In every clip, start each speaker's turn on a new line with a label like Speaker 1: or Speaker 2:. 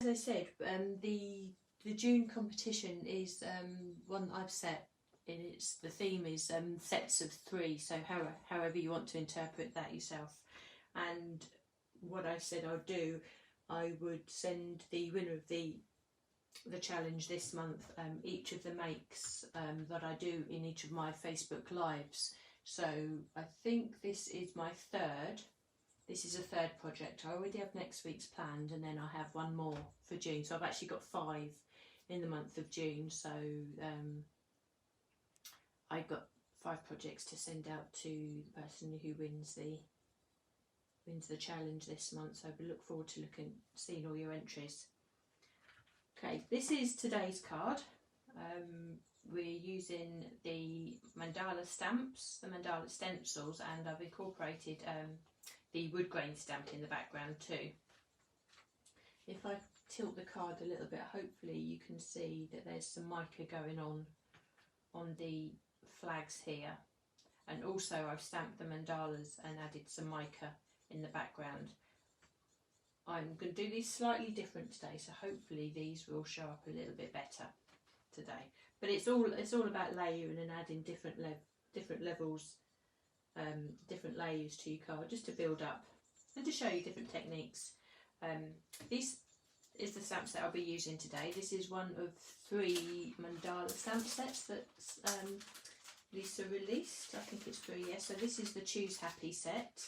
Speaker 1: I said, the June competition is one I've set. The theme is sets of 3, so however you want to interpret that yourself. And what I said I'd do, I would send the winner of the challenge this month each of the makes that I do in each of my Facebook lives. So I think this is my third. This is a third project. I already have next week's planned, and then I have one more for June. So I've actually got 5 in the month of June. So I've got 5 projects to send out to the person who wins the challenge this month. So we look forward to seeing all your entries. Okay, this is today's card. We're using the Mandala stamps, the Mandala stencils, and I've incorporated the Woodgrain stamp in the background too. If I tilt the card a little bit, hopefully you can see that there's some mica going on the flags here, and also I've stamped the mandalas and added some mica in the background. I'm going to do these slightly different today, so hopefully these will show up a little bit better today. But it's all about layering and adding different levels, different layers to your card, just to build up and to show you different techniques. This is the stamps that I'll be using today. This is one of 3 mandala stamp sets that Lisa released. I think it's 3, yeah. So this is the Choose Happy set.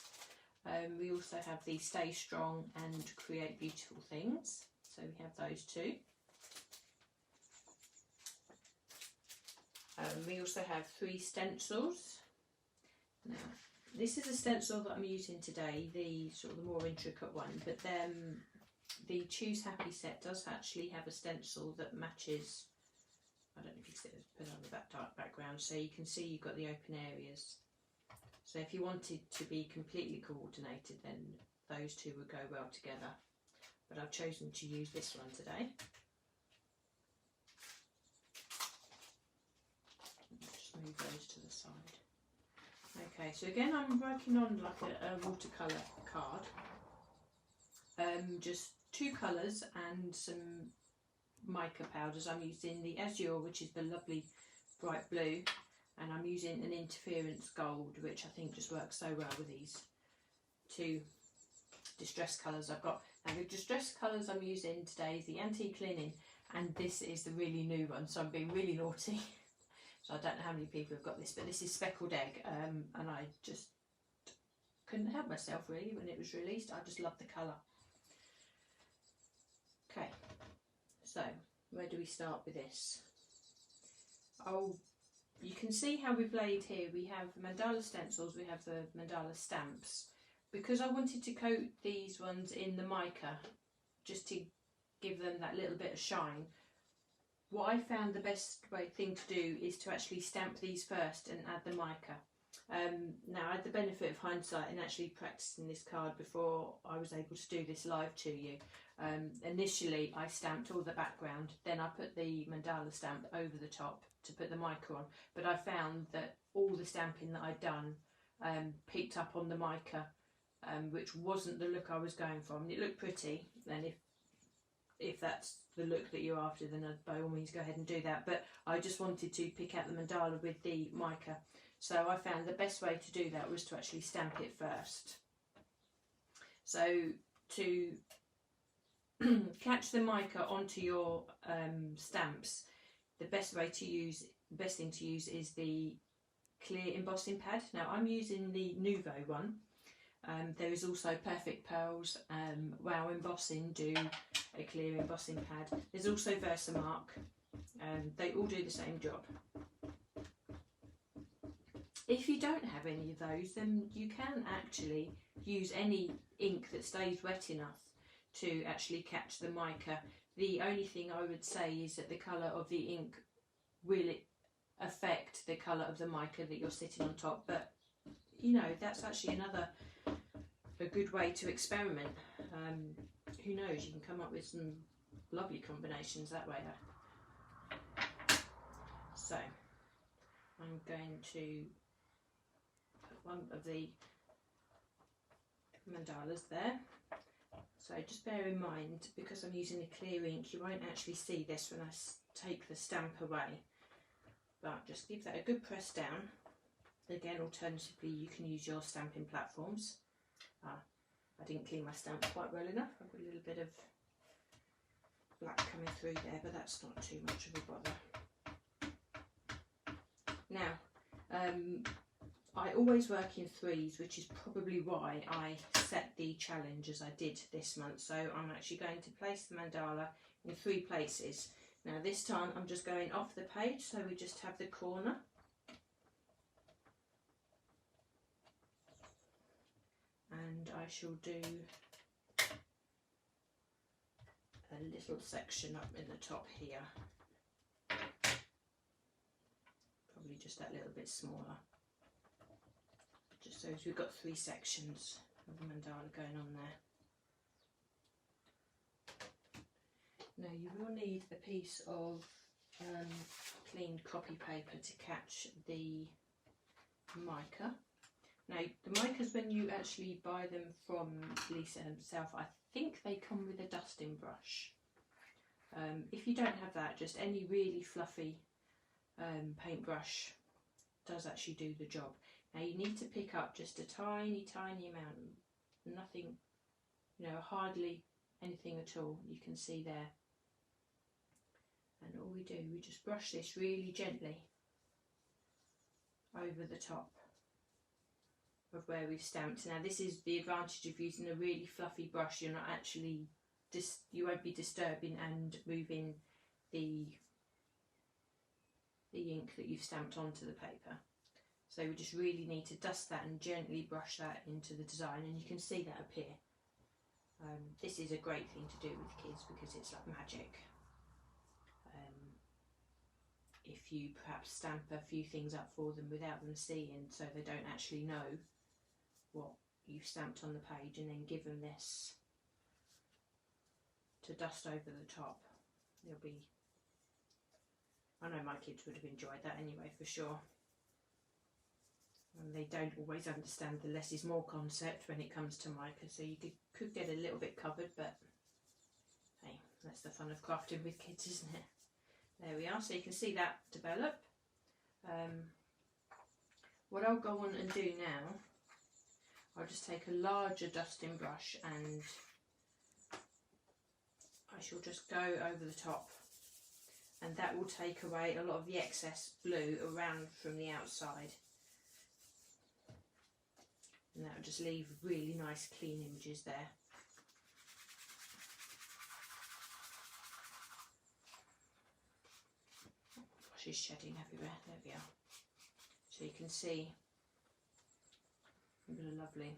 Speaker 1: We also have the Stay Strong and Create Beautiful Things. So we have those 2. We also have 3 stencils. Now, this is a stencil that I'm using today, the sort of the more intricate one, but the Choose Happy set does actually have a stencil that matches. I don't know if you can put it on the dark background, so you can see you've got the open areas. So if you wanted to be completely coordinated, then those 2 would go well together. But I've chosen to use this one today. Just move those to the side. Okay, so again I'm working on like a watercolour card. Just 2 colours and some mica powders. I'm using the Azure, which is the lovely bright blue, and I'm using an interference gold, which I think just works so well with these 2 distress colours I've got. Now the distress colours I'm using today is the Antique Linen, and this is the really new one, so I'm being really naughty. So I don't know how many people have got this, but this is Speckled Egg, and I just couldn't help myself really when it was released. I just love the colour. Okay, so where do we start with this? Oh, you can see how we've laid here. We have mandala stencils, we have the mandala stamps. Because I wanted to coat these ones in the mica, just to give them that little bit of shine, what I found the best thing to do is to actually stamp these first and add the mica. Now I had the benefit of hindsight in actually practicing this card before I was able to do this live to you. Initially I stamped all the background, then I put the mandala stamp over the top to put the mica on, but I found that all the stamping that I'd done picked up on the mica, which wasn't the look I was going for. I mean, it looked pretty, and if that's the look that you're after, then by all means go ahead and do that, but I just wanted to pick out the mandala with the mica. So I found the best way to do that was to actually stamp it first. So to catch the mica onto your stamps, the best thing to use is the clear embossing pad. Now I'm using the Nouveau one. There is also Perfect Pearls, Wow Embossing do a clear embossing pad. There's also Versamark. They all do the same job. If you don't have any of those, then you can actually use any ink that stays wet enough to actually catch the mica. The only thing I would say is that the colour of the ink will affect the colour of the mica that you're sitting on top, but you know, that's actually a good way to experiment. Who knows, you can come up with some lovely combinations that way. So I'm going to put one of the mandalas there. So just bear in mind, because I'm using the clear ink, you won't actually see this when I take the stamp away, but just give that a good press down. Again, alternatively, you can use your stamping platforms. I didn't clean my stamp quite well enough. I've got a little bit of black coming through there, but that's not too much of a bother. Now, I always work in threes, which is probably why I set the challenge as I did this month. So I'm actually going to place the mandala in 3 places. Now this time I'm just going off the page, so we just have the corner. And I shall do a little section up in the top here. Probably just that little bit smaller. Just so as we've got 3 sections of the mandala going on there. Now you will need a piece of clean copy paper to catch the mica. Now the micas, when you actually buy them from Lisa herself, I think they come with a dusting brush. If you don't have that, just any really fluffy paintbrush does actually do the job. Now you need to pick up just a tiny amount, nothing, you know, hardly anything at all, you can see there. And all we do, we just brush this really gently over the top of where we've stamped. Now this is the advantage of using a really fluffy brush. You're not actually, you won't be disturbing and moving the ink that you've stamped onto the paper. So we just really need to dust that and gently brush that into the design, and you can see that appear. This is a great thing to do with kids because it's like magic. If you perhaps stamp a few things up for them without them seeing, so they don't actually know what you've stamped on the page, and then give them this to dust over the top, they'll be, I know my kids would have enjoyed that anyway for sure. And they don't always understand the less is more concept when it comes to mica, so you could get a little bit covered, but hey, that's the fun of crafting with kids, isn't it? There we are, so you can see that develop. What I'll go on and do now, I'll just take a larger dusting brush and I shall just go over the top, and that will take away a lot of the excess blue around from the outside. And that will just leave really nice clean images there. Brush is shedding everywhere, there we are. So you can see, a lovely,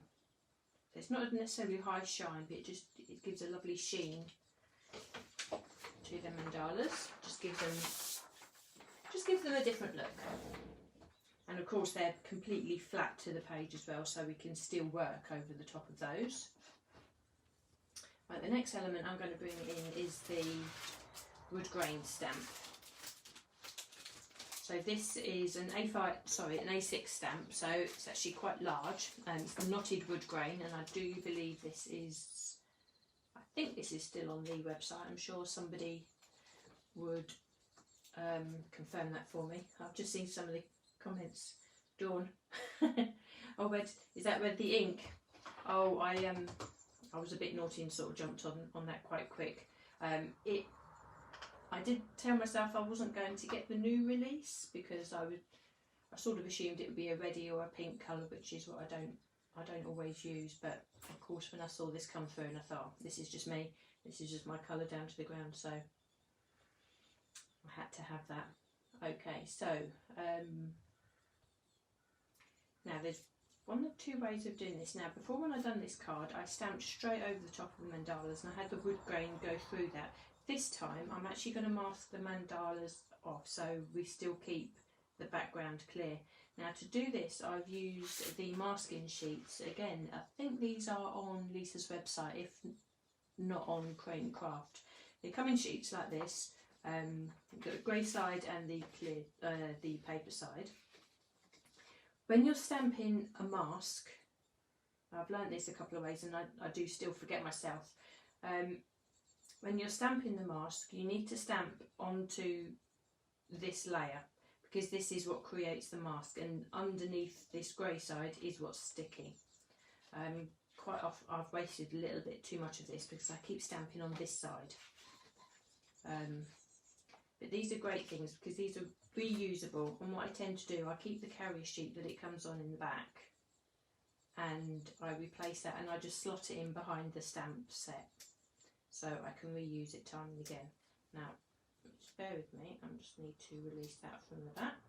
Speaker 1: so it's not necessarily high shine, but it gives a lovely sheen to the mandalas. Just gives them a different look. And of course they're completely flat to the page as well, so we can still work over the top of those. Right, the next element I'm going to bring in is the Woodgrain stamp. So this is an A6 stamp, so it's actually quite large, and it's the knotted Woodgrain, and I do believe this is, I think this is still on the website. I'm sure somebody would confirm that for me. I've just seen some of the comments. Dawn. Oh, is that where the ink? Oh, I was a bit naughty and sort of jumped on that quite quick. I did tell myself I wasn't going to get the new release because I sort of assumed it would be a reddy or a pink colour, which is what I don't always use. But of course, when I saw this come through, and I thought, this is just me. This is just my colour down to the ground. So I had to have that. Okay, so now there's one of 2 ways of doing this. Now, before, when I done this card, I stamped straight over the top of the mandalas, and I had the wood grain go through that. This time I'm actually going to mask the mandalas off, so we still keep the background clear. Now, to do this, I've used the masking sheets. Again, I think these are on Lisa's website, if not on Crane Craft. They come in sheets like this. You've got the grey side and the clear, the paper side. When you're stamping a mask, I've learnt this a couple of ways, and I do still forget myself. When you're stamping the mask, you need to stamp onto this layer, because this is what creates the mask, and underneath this grey side is what's sticky. Quite often I've wasted a little bit too much of this because I keep stamping on this side. But these are great things because these are reusable, and what I tend to do, I keep the carrier sheet that it comes on in the back, and I replace that, and I just slot it in behind the stamp set so I can reuse it time and again. Now, just bear with me, I just need to release that from the back.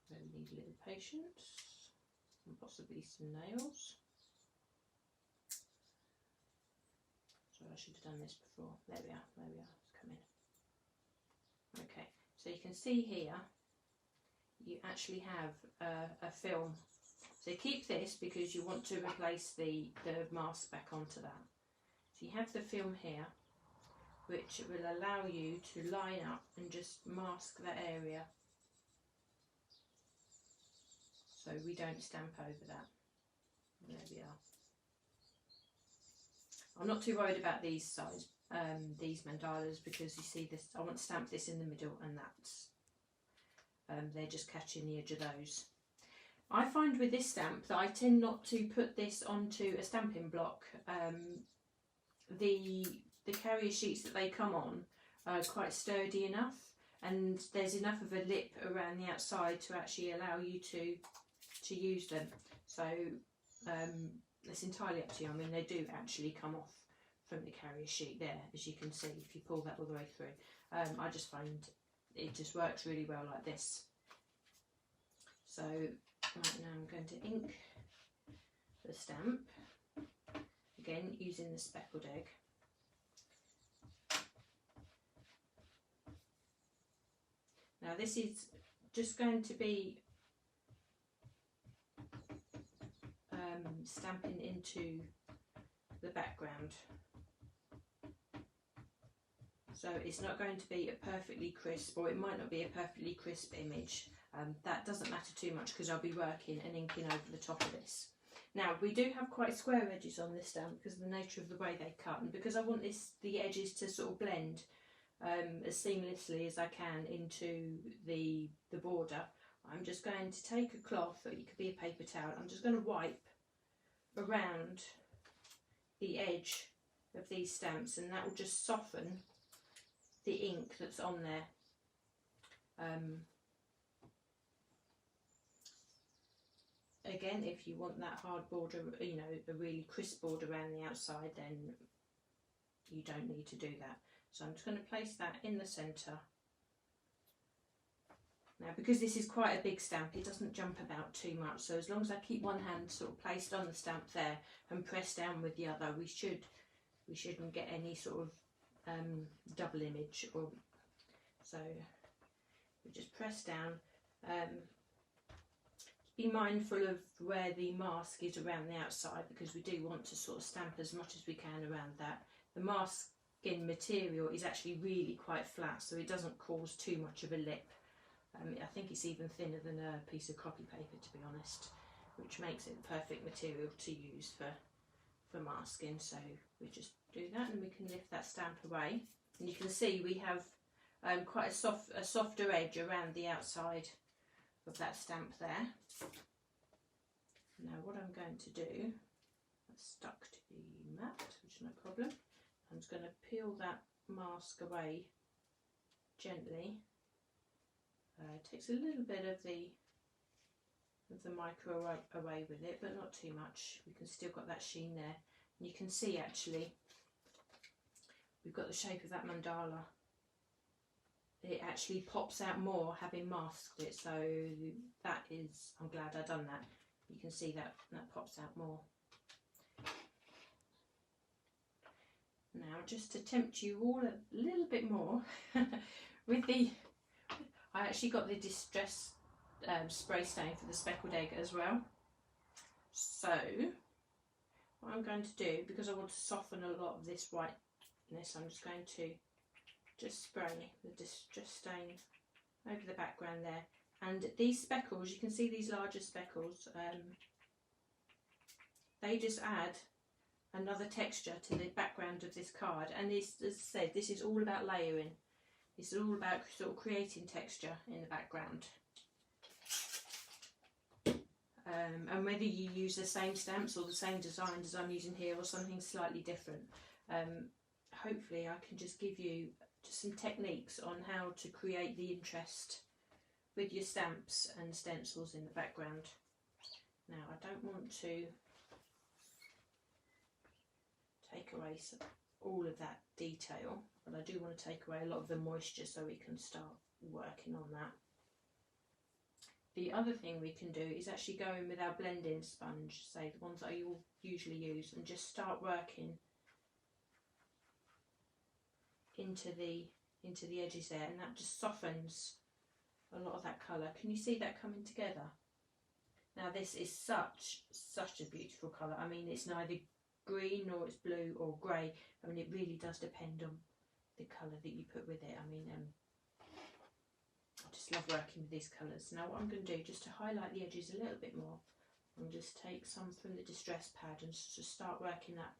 Speaker 1: So we need a little patience and possibly some nails. So I should have done this before. There we are, it's come in. Okay, so you can see here, you actually have a film. So keep this because you want to replace the mask back onto that. So you have the film here, which will allow you to line up and just mask that area, so we don't stamp over that. There we are. I'm not too worried about these size, these mandalas, because you see this, I want to stamp this in the middle, and that's, they're just catching the edge of those. I find with this stamp that I tend not to put this onto a stamping block. The carrier sheets that they come on are quite sturdy enough, and there's enough of a lip around the outside to actually allow you to use them. So it's entirely up to you. I mean, they do actually come off from the carrier sheet there, as you can see, if you pull that all the way through. I just find it just works really well like this. So right now I'm going to ink the stamp, again using the speckled egg. Now this is just going to be stamping into the background, so it's not going to be a perfectly crisp, or it might not be a perfectly crisp image. That doesn't matter too much because I'll be working and inking over the top of this. Now we do have quite square edges on this stamp because of the nature of the way they cut, and because I want the edges to sort of blend as seamlessly as I can into the border. I'm just going to take a cloth, or it could be a paper towel, I'm just going to wipe around the edge of these stamps, and that will just soften the ink that's on there. Again, if you want that hard border, you know, a really crisp border around the outside, then you don't need to do that. So I'm just going to place that in the centre. Now, because this is quite a big stamp, it doesn't jump about too much. So as long as I keep one hand sort of placed on the stamp there and press down with the other, we shouldn't get any sort of double image. Or so we just press down. Be mindful of where the mask is around the outside, because we do want to sort of stamp as much as we can around that. The masking material is actually really quite flat, so it doesn't cause too much of a lip. I think it's even thinner than a piece of copy paper, to be honest, which makes it the perfect material to use for masking. So we just do that, and we can lift that stamp away, and you can see we have quite a softer edge around the outside of that stamp there. Now what I'm going to do, that's stuck to the mat, which is no problem. I'm just going to peel that mask away gently. It takes a little bit of the Mica away with it, but not too much. We can still got that sheen there, and you can see actually we've got the shape of that mandala. It actually pops out more having masked it, so that is, I'm glad I've done that. You can see that pops out more. Now, just to tempt you all a little bit more with the, I actually got the distress spray stain for the speckled egg as well. So what I'm going to do, because I want to soften a lot of this whiteness, I'm just going to just spray the distress stain over the background there. And these speckles, you can see these larger speckles, they just add another texture to the background of this card. And this, as I said, this is all about layering. It's all about sort of creating texture in the background. And whether you use the same stamps or the same designs as I'm using here, or something slightly different, hopefully I can just give you just some techniques on how to create the interest with your stamps and stencils in the background. Now, I don't want to take away all of that detail, but I do want to take away a lot of the moisture so we can start working on that. The other thing we can do is actually go in with our blending sponge, say the ones that I usually use, and just start working into the edges there, and that just softens a lot of that colour. Can you see that coming together? Now this is such a beautiful colour. I mean, it's neither green nor it's blue or grey. I mean, it really does depend on the colour that you put with it. I mean, I just love working with these colours. Now what I'm going to do, just to highlight the edges a little bit more, I'll just take some from the distress pad and just start working that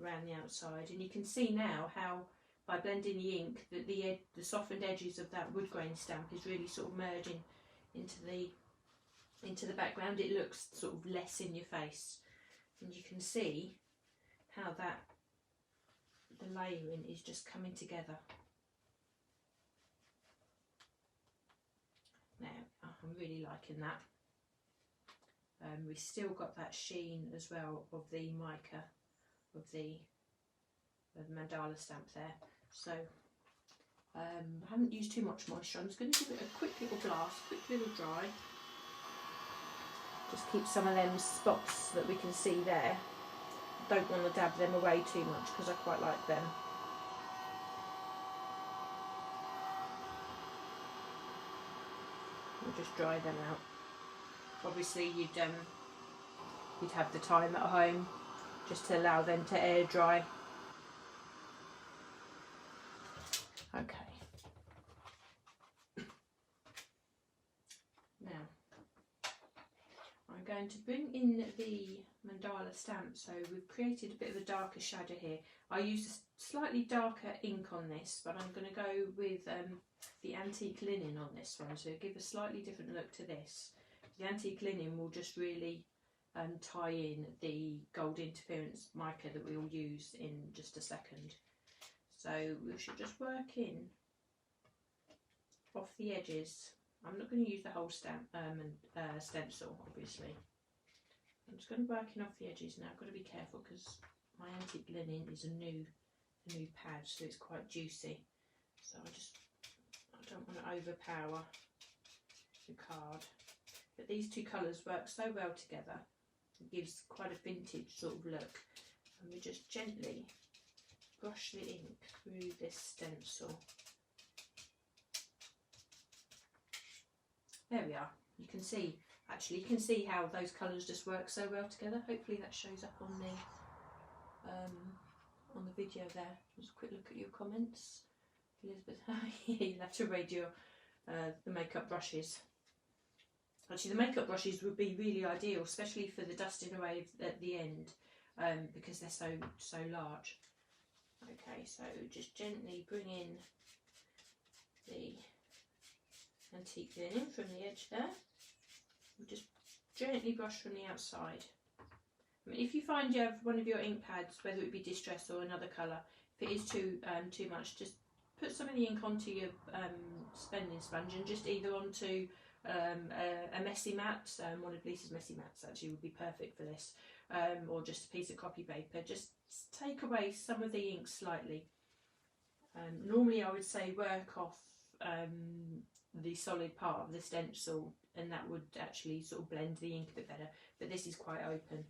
Speaker 1: around the outside. And you can see now how, by blending the ink, that the softened edges of that wood grain stamp is really sort of merging into the background. It looks sort of less in your face, and you can see how the layering is just coming together. Now I'm really liking that. We've still got that sheen as well of the mica, of the mandala stamp there. So I haven't used too much moisture. I'm just going to give it a quick little blast, quick little dry. Just keep some of them spots that we can see there. Don't want to dab them away too much because I quite like them. We'll just dry them out. Obviously you'd have the time at home just to allow them to air dry. Okay. Now I'm going to bring in the mandala stamp. So we've created a bit of a darker shadow here. I used a slightly darker ink on this, but I'm going to go with the antique linen on this one, so give a slightly different look to this. The antique linen will just really tie in the gold interference mica that we will use in just a second. So we should just work in off the edges. I'm not going to use the whole stamp stencil, obviously. I'm just going to work in off the edges now. I've got to be careful because my antique linen is a new pad, so it's quite juicy. So I don't want to overpower the card. But these two colours work so well together. It gives quite a vintage sort of look. And we just gently brush the ink through this stencil. There we are. You can see, actually, you can see how those colours just work so well together. Hopefully that shows up on the video there. Just a quick look at your comments. Elizabeth, you'll have to raid your the makeup brushes. Actually, the makeup brushes would be really ideal, especially for the dusting away at the end, because they're so large. Okay, so just gently bring in the antique linen from the edge there. We'll just gently brush from the outside. I mean, if you find you have one of your ink pads, whether it be distress or another colour, if it is too much, just put some of the ink onto your blending sponge and just either onto a messy mat. One of Lisa's messy mats actually would be perfect for this, or just a piece of copy paper. Just take away some of the ink slightly. Normally I would say work off the solid part of the stencil, and that would actually sort of blend the ink a bit better, but this is quite open.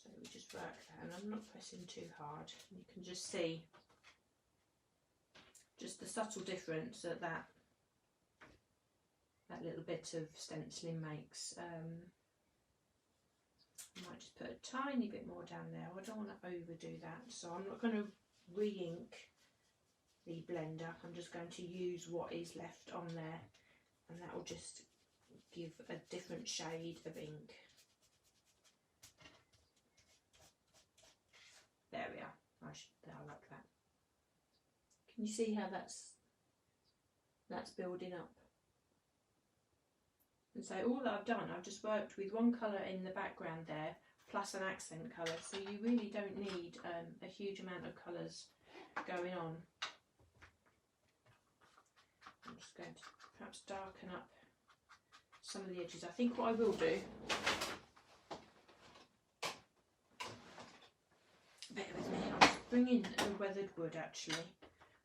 Speaker 1: So we just work that, and I'm not pressing too hard. You can just see just the subtle difference that that little bit of stenciling makes. I might just put a tiny bit more down there. I don't want to overdo that, so I'm not going to re-ink the blender. I'm just going to use what is left on there, and that will just give a different shade of ink. There we are. I like that. Can you see how that's building up? And so all that I've done, I've just worked with one colour in the background there, plus an accent colour. So you really don't need a huge amount of colours going on. I'm just going to perhaps darken up some of the edges. I think what I will do, bear with me, I'll just bring in a weathered wood actually.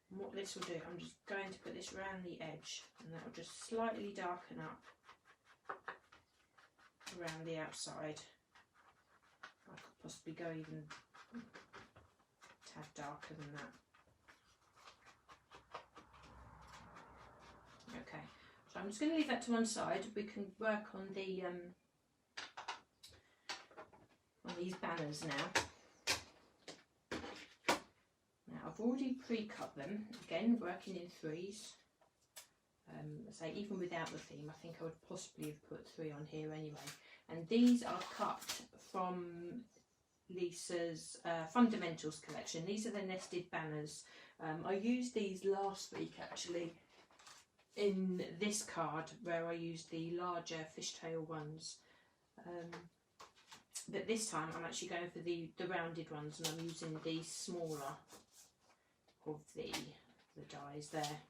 Speaker 1: And what this will do, I'm just going to put this around the edge, and that will just slightly darken up around the outside. I could possibly go even a tad darker than that. Okay, so I'm just going to leave that to one side. We can work on the on these banners now. Now I've already pre-cut them, again working in threes. Say even without the theme, I think I would possibly have put 3 on here anyway. And these are cut from Lisa's Fundamentals collection. These are the nested banners. I used these last week actually in this card where I used the larger fishtail ones. But this time I'm actually going for the rounded ones, and I'm using the smaller of the dies there.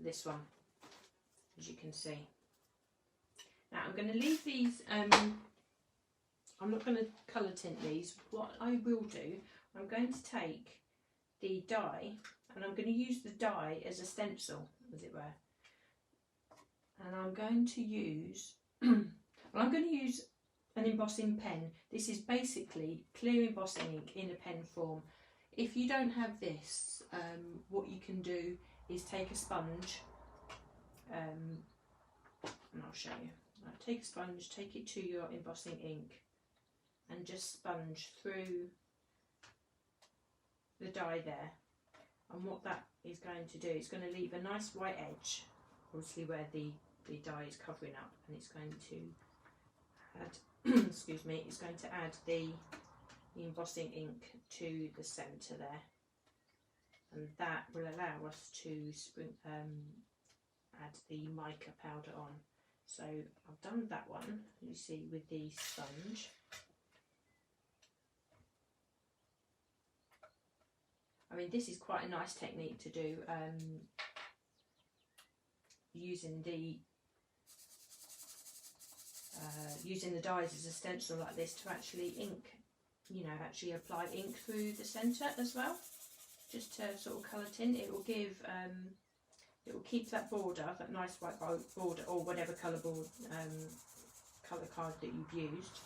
Speaker 1: This one, as you can see. Now I'm going to leave these, I'm not going to colour tint these. What I will do, I'm going to take the die, and I'm going to use the die as a stencil, as it were. And I'm going to use, well, I'm going to use an embossing pen. This is basically clear embossing ink in a pen form. If you don't have this, what you can do is take a sponge, and I'll show you. Take a sponge, take it to your embossing ink, and just sponge through the die there. And what that is going to do, it's going to leave a nice white edge, obviously where the die is covering up, and it's going to add, excuse me, it's going to add the embossing ink to the centre there. And that will allow us to add the mica powder on. So I've done that one, you see, with the sponge. I mean, this is quite a nice technique to do, using the dies as a stencil like this to actually ink, you know, actually apply ink through the centre as well. Just to sort of colour tint, it will give, it will keep that border, that nice white border, or whatever colour colour card that you've used.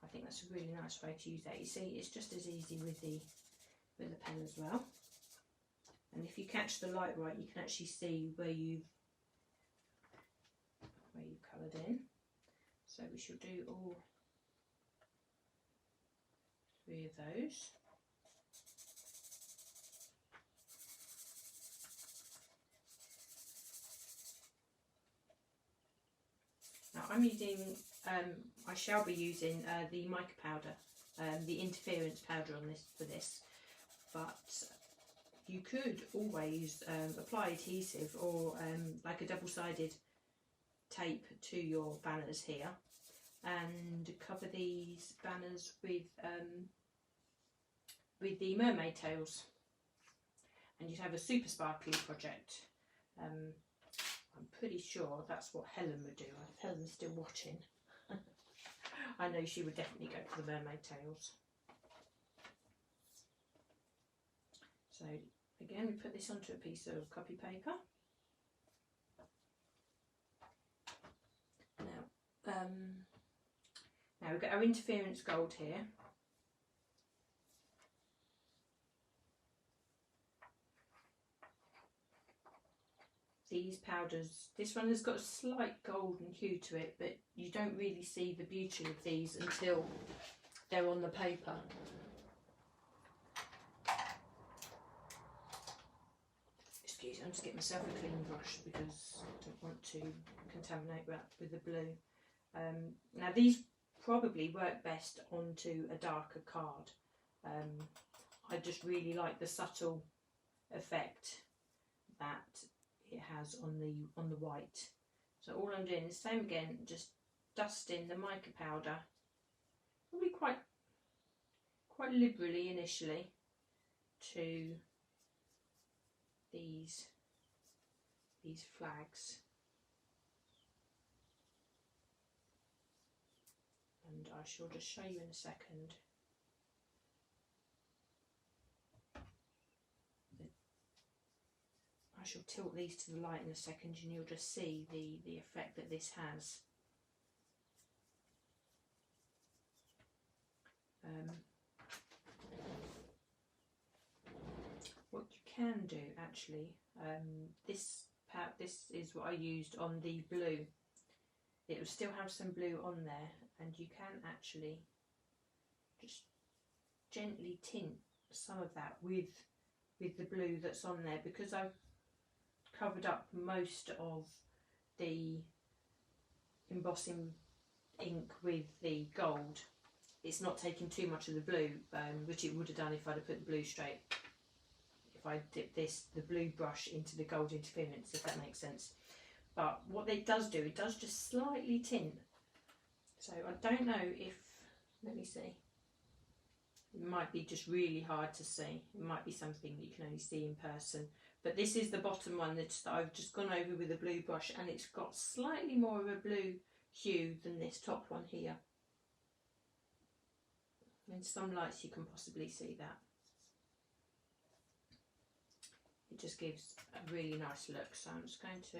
Speaker 1: I think that's a really nice way to use that. You see, it's just as easy with the pen as well. And if you catch the light right, you can actually see where you've coloured in. So we shall do all 3 of those. Now I'm using, I shall be using the mica powder, the interference powder on this for this, but you could always apply adhesive or like a double-sided tape to your banners here, and cover these banners with the mermaid tails, and you'd have a super sparkly project. I'm pretty sure that's what Helen would do. If Helen's still watching, I know she would definitely go for the mermaid tails. So again, we put this onto a piece of copy paper. Now we've got our interference gold here. These powders, this one has got a slight golden hue to it, but you don't really see the beauty of these until they're on the paper. Apologies, I'm just getting myself a clean brush because I don't want to contaminate that with the blue. Now these probably work best onto a darker card. I just really like the subtle effect that it has on the white. So all I'm doing is same again, just dusting the mica powder, probably quite liberally initially, to these flags, and I shall just show you in a second. I shall tilt these to the light in a second and you'll just see the effect that this has. What you can do actually, this is what I used on the blue. It will still have some blue on there, and you can actually just gently tint some of that with the blue that's on there, because I've covered up most of the embossing ink with the gold. It's not taking too much of the blue, which it would have done if I'd have put the blue straight. If I dip the blue brush into the gold interference, if that makes sense. But what it does do, it does just slightly tint. So I don't know if, let me see. It might be just really hard to see. It might be something that you can only see in person. But this is the bottom one that I've just gone over with a blue brush, and it's got slightly more of a blue hue than this top one here. In some lights you can possibly see that. It just gives a really nice look. So I'm just going to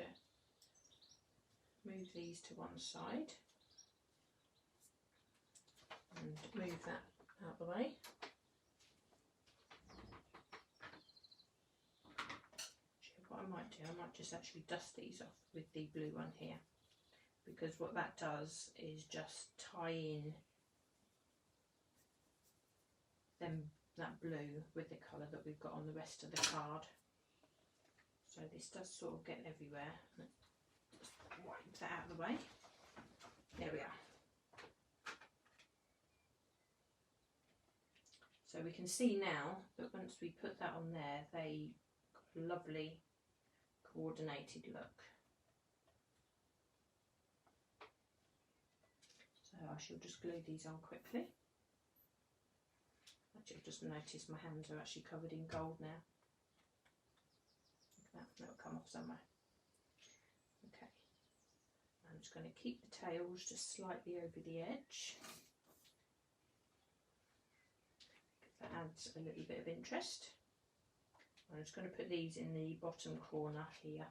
Speaker 1: move these to one side and move that out of the way. What I might do, I might just actually dust these off with the blue one here, because what that does is just tie in that blue with the colour that we've got on the rest of the card. So this does sort of get everywhere. Just wipe that out of the way. There we are. So we can see now that once we put that on there, they got a lovely coordinated look. So I shall just glue these on quickly. Actually, I've just noticed my hands are actually covered in gold now. Look at that, that'll come off somewhere. Okay, I'm just going to keep the tails just slightly over the edge. That adds a little bit of interest. I'm just going to put these in the bottom corner here.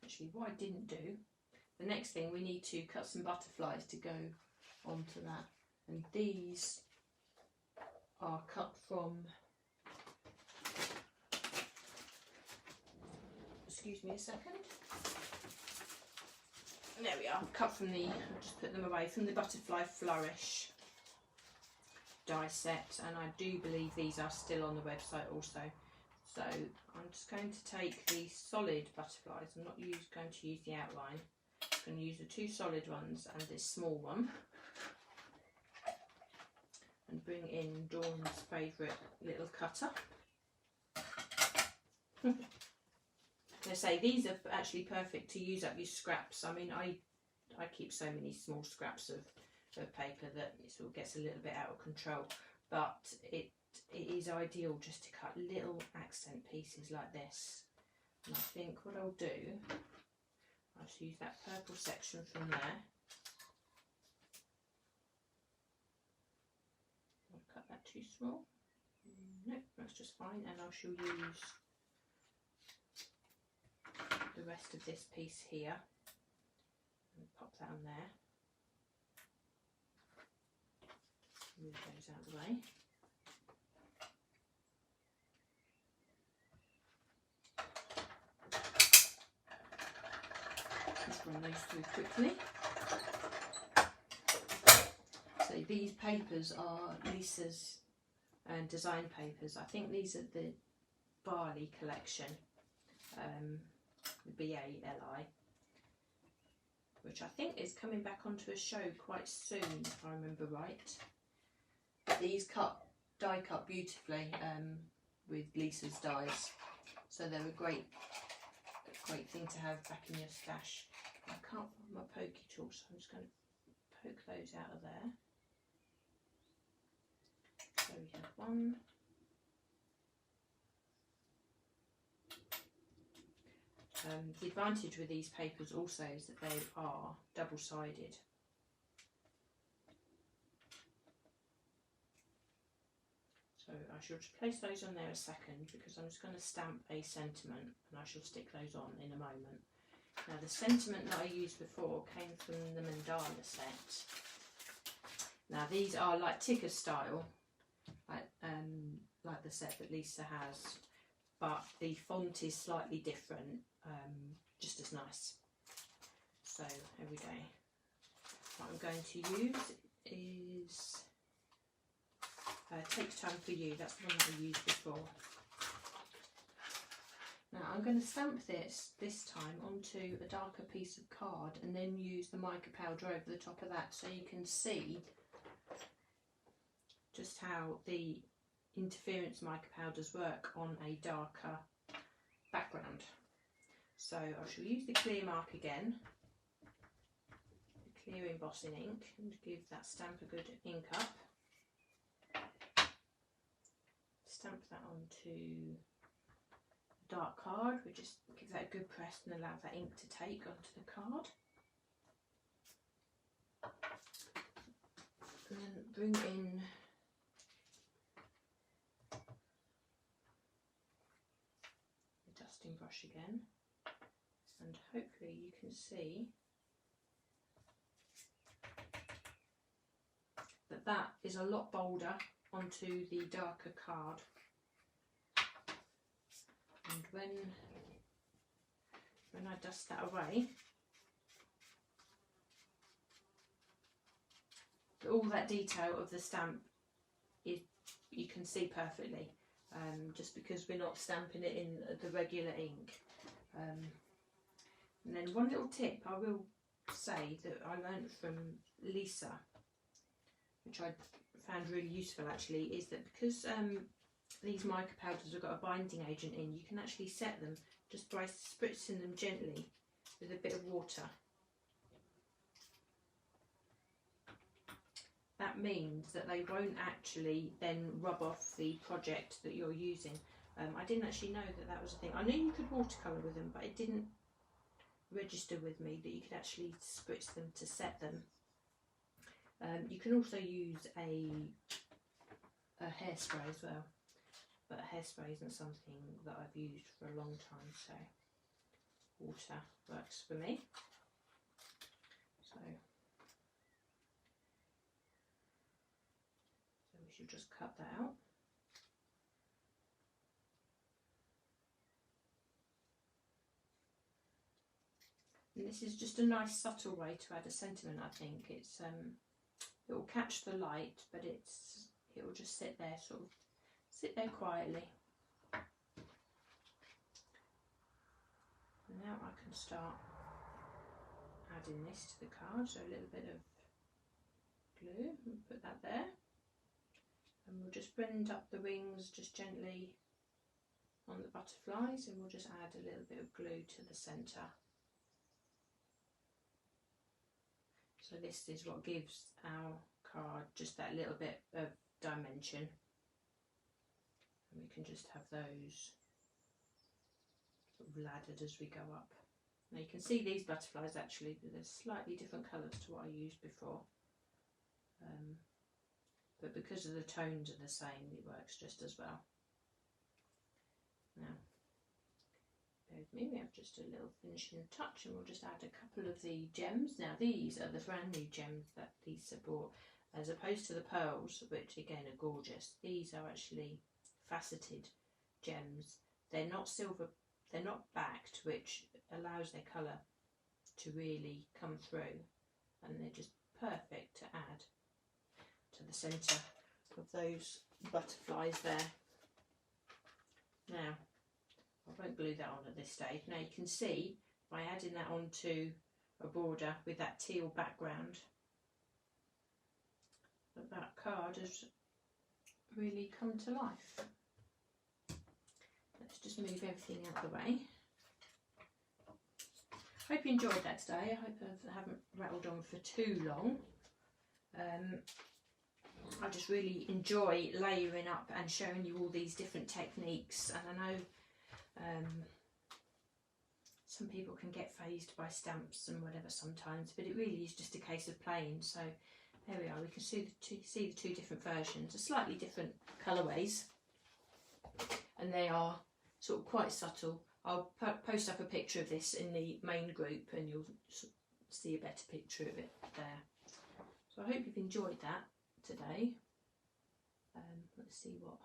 Speaker 1: Actually, what I didn't do, the next thing, we need to cut some butterflies to go onto that, and these are cut from, excuse me a second, there we are, cut from the, I'll just put them away, from the Butterfly Flourish die set, and I do believe these are still on the website also. So I'm just going to take the solid butterflies. I'm not going to use the outline. I'm going to use the two solid ones and this small one, and bring in Dawn's favourite little cutter. They say these are actually perfect to use up your scraps. I mean, I keep so many small scraps of paper that it sort of gets a little bit out of control, but it is ideal just to cut little accent pieces like this. And I think what I'll do, I'll just use that purple section from there. I'll cut that too small. Nope, that's just fine. And I shall use the rest of this piece here and pop that on there. Move those out of the way. run those through quickly. So these papers are Lisa's design papers. I think these are the Barley collection, the BALI, which I think is coming back onto a show quite soon, if I remember right. These die cut beautifully with Lisa's dies, so they're a great thing to have back in your stash. I can't find my pokey tool, so I'm just going to poke those out of there. So we have one. The advantage with these papers also is that they are double-sided. So I shall just place those on there a second, because I'm just going to stamp a sentiment and I shall stick those on in a moment. Now the sentiment that I used before came from the Mandala set. Now these are like ticker style, like the set that Lisa has, but the font is slightly different, just as nice. So here we go. What I'm going to use is Takes Time for You. That's the one that I used before. Now I'm going to stamp this time onto a darker piece of card and then use the mica powder over the top of that, so you can see just how the interference mica powders work on a darker background. So I shall use the clear mark again, the clear embossing ink, and give that stamp a good ink up. Stamp that onto the dark card. We just give that a good press and allow that ink to take onto the card. And then bring in the dusting brush again, and hopefully you can see that that is a lot bolder onto the darker card. And when I dust that away, all that detail of the stamp you can see perfectly, just because we're not stamping it in the regular ink. And then one little tip I will say that I learned from Lisa, which I found really useful actually, is that because these mica powders have got a binding agent in, you can actually set them just by spritzing them gently with a bit of water. That means that they won't actually then rub off the project that you're using. I didn't actually know that that was a thing. I knew you could watercolour with them, but it didn't register with me that you could actually spritz them to set them. You can also use a hairspray as well, but hairspray isn't something that I've used for a long time, so water works for me. So we should just cut that out. And this is just a nice subtle way to add a sentiment. I think it's it will catch the light, but it will just sit there, sit there quietly. And now I can start adding this to the card. So a little bit of glue, and put that there, and we'll just blend up the wings just gently on the butterflies, and we'll just add a little bit of glue to the centre. So this is what gives our card just that little bit of dimension. And we can just have those sort of laddered as we go up. Now you can see these butterflies actually, they're slightly different colours to what I used before. But because of the tones are the same, it works just as well. Now, bear with me, we have just a little finishing touch, and we'll just add a couple of the gems. Now these are the brand new gems that Lisa bought, as opposed to the pearls, which again are gorgeous. These are actually faceted gems. They're not silver, they're not backed, which allows their colour to really come through, and they're just perfect to add to the centre of those butterflies there. Now, I won't glue that on at this stage. Now you can see by adding that onto a border with that teal background that that card has really come to life. Let's just move everything out of the way. Hope you enjoyed that today. I hope I haven't rattled on for too long. I just really enjoy layering up and showing you all these different techniques, and I know some people can get phased by stamps and whatever sometimes, but it really is just a case of playing. So there we are, we can see the two different versions, are slightly different colourways, and they are sort of quite subtle. I'll post up a picture of this in the main group and you'll see a better picture of it there. So I hope you've enjoyed that today. Let's see what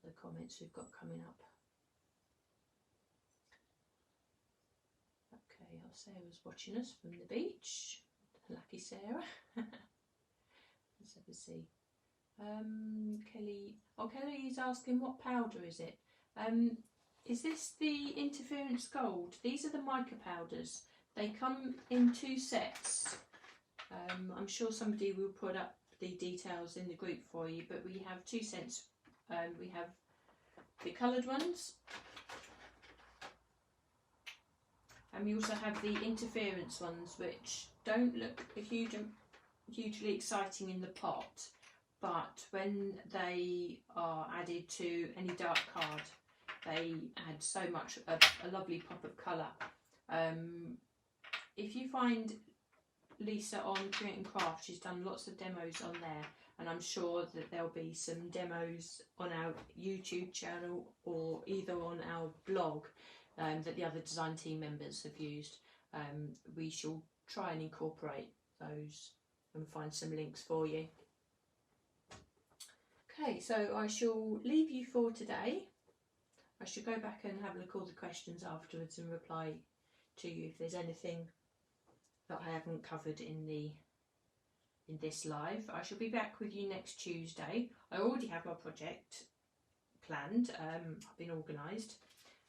Speaker 1: the comments we've got coming up. Okay, Sarah's watching us from the beach. Lucky Sarah. Let's have a see. Kelly's asking what powder is it? Is this the Interference Gold? These are the mica powders. They come in 2 sets. I'm sure somebody will put up the details in the group for you, but we have 2 sets. We have the coloured ones, and we also have the interference ones, which don't look hugely exciting in the pot, but when they are added to any dark card, they add so much, a lovely pop of colour. If you find Lisa on Creating Craft, she's done lots of demos on there, and I'm sure that there'll be some demos on our YouTube channel or either on our blog that the other design team members have used. We shall try and incorporate those and find some links for you. Okay, so I shall leave you for today. I should go back and have a look at all the questions afterwards and reply to you if there's anything that I haven't covered in this live. I shall be back with you next Tuesday. I already have my project planned. I've been organised.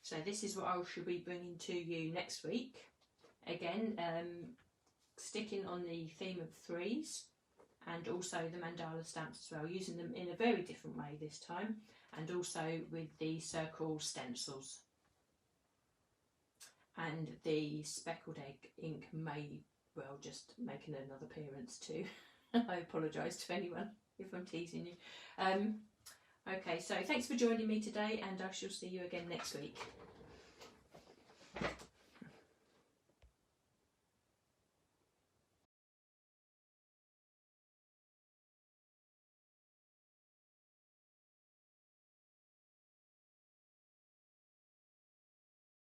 Speaker 1: So this is what I shall be bringing to you next week. Again, sticking on the theme of 3s, and also the mandala stamps as well, using them in a very different way this time, and also with the circle stencils. And the speckled egg ink may well just make another appearance too. I apologise to anyone if I'm teasing you. Okay, so thanks for joining me today, and I shall see you again next week.